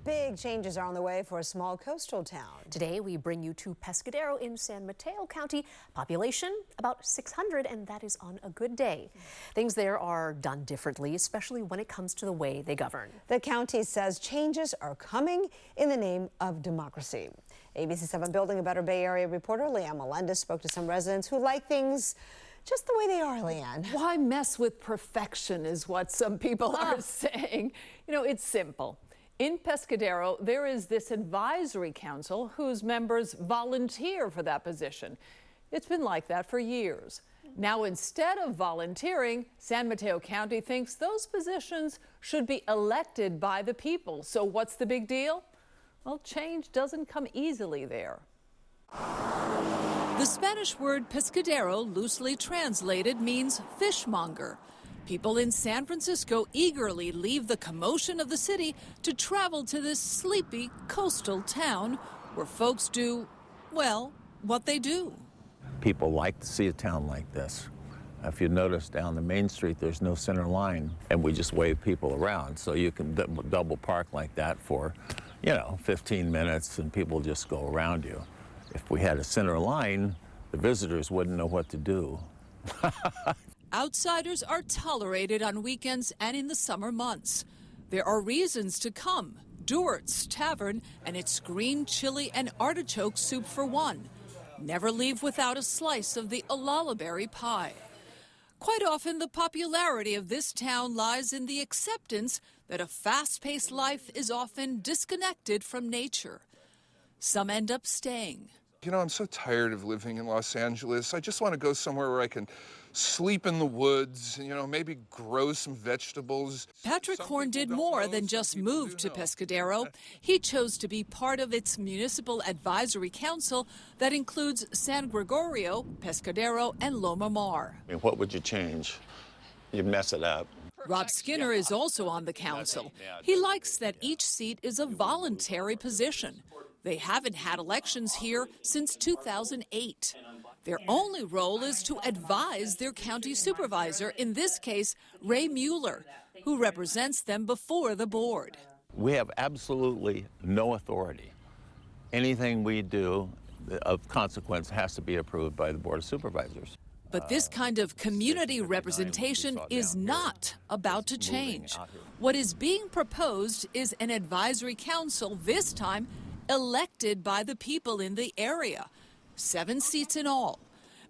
Big changes are on the way for a small coastal town. Today, we bring you to Pescadero in San Mateo County. Population about 600, and that is on a good day. Things there are done differently, especially when it comes to the way they govern. The county says changes are coming in the name of democracy. ABC 7 Building a Better Bay Area reporter Leanne Melendez spoke to some residents who like things just the way they are, Leanne. Why mess with perfection is what some people are saying. You know, it's simple. In Pescadero, there is this advisory council whose members volunteer for that position. It's been like that for years. Now, instead of volunteering, San Mateo County thinks those positions should be elected by the people. So what's the big deal? Well, change doesn't come easily there. The Spanish word pescadero, loosely translated, means fishmonger. People in San Francisco eagerly leave the commotion of the city to travel to this sleepy coastal town where folks do, well, what they do. People like to see a town like this. If you notice down the main street, there's no center line, and we just wave people around. So you can double park like that for, 15 minutes, and people just go around you. If we had a center line, the visitors wouldn't know what to do. Outsiders are tolerated on weekends and in the summer months. There are reasons to come. Duart's Tavern and its green chili and artichoke soup for one. Never leave without a slice of the olalaberry pie. Quite often, the popularity of this town lies in the acceptance that a fast-paced life is often disconnected from nature. Some end up staying. I'm so tired of living in Los Angeles. I just want to go somewhere where I can sleep in the woods, maybe grow some vegetables. Patrick Horn did more than just move to Pescadero. He chose to be part of its municipal advisory council that includes San Gregorio, Pescadero, and Loma Mar. What would you change? You'd mess it up. Rob Skinner is also on the council. He likes that each seat is a voluntary position. They haven't had elections here since 2008. Their only role is to advise their county supervisor, in this case, Ray Mueller, who represents them before the board. We have absolutely no authority. Anything we do of consequence has to be approved by the Board of Supervisors. But this kind of community representation is not about to change. What is being proposed is an advisory council, this time elected by the people in the area. 7 seats in all.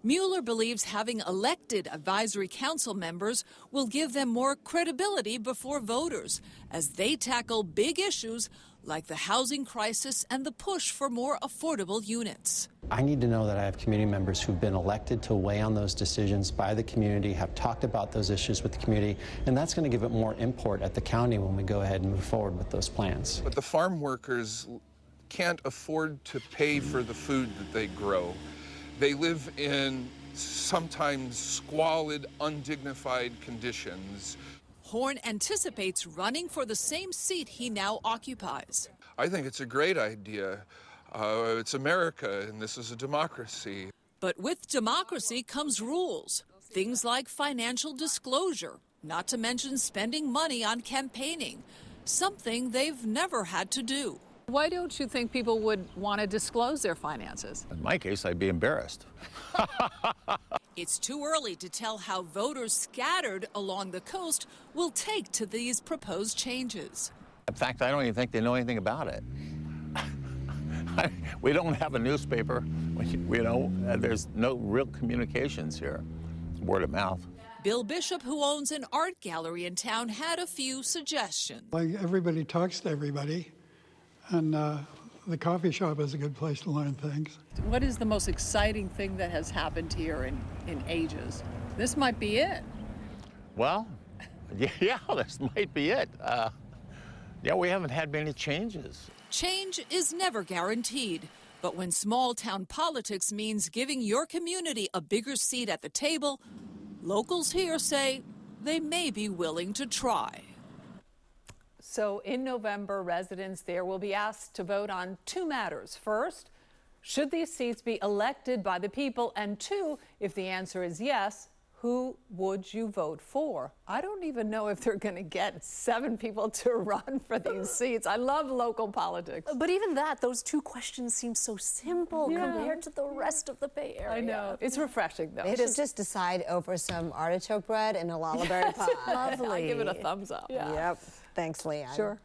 Mueller believes having elected advisory council members will give them more credibility before voters as they tackle big issues like the housing crisis and the push for more affordable units. I need to know that I have community members who've been elected to weigh on those decisions by the community, have talked about those issues with the community, and that's going to give it more import at the county when we go ahead and move forward with those plans. But the farm workers can't afford to pay for the food that they grow. They live in sometimes squalid, undignified conditions. Horn anticipates running for the same seat he now occupies. I think it's a great idea. It's America, and this is a democracy. But with democracy comes rules, things like financial disclosure, not to mention spending money on campaigning, something they've never had to do. Why don't you think people would want to disclose their finances? In my case, I'd be embarrassed. It's too early to tell how voters scattered along the coast will take to these proposed changes. In fact, I don't even think they know anything about it. We don't have a newspaper. There's no real communications here. Word of mouth. Bill Bishop, who owns an art gallery in town, had a few suggestions. Like everybody talks to everybody. And the coffee shop is a good place to learn things. What is the most exciting thing that has happened here in ages? This might be it. Well, yeah, this might be it. We haven't had many changes. Change is never guaranteed, but when small-town politics means giving your community a bigger seat at the table, locals here say they may be willing to try. So in November, residents there will be asked to vote on 2 matters. First, should these seats be elected by the people? And 2, if the answer is yes, who would you vote for? I don't even know if they're going to get 7 people to run for these seats. I love local politics. But even that, those 2 questions seem so simple compared to the rest of the Bay Area. I know. It's refreshing, though. They should just decide over some artichoke bread and a lullaberry pie. Lovely. I give it a thumbs up. Yep. Thanks, Leanne. Sure.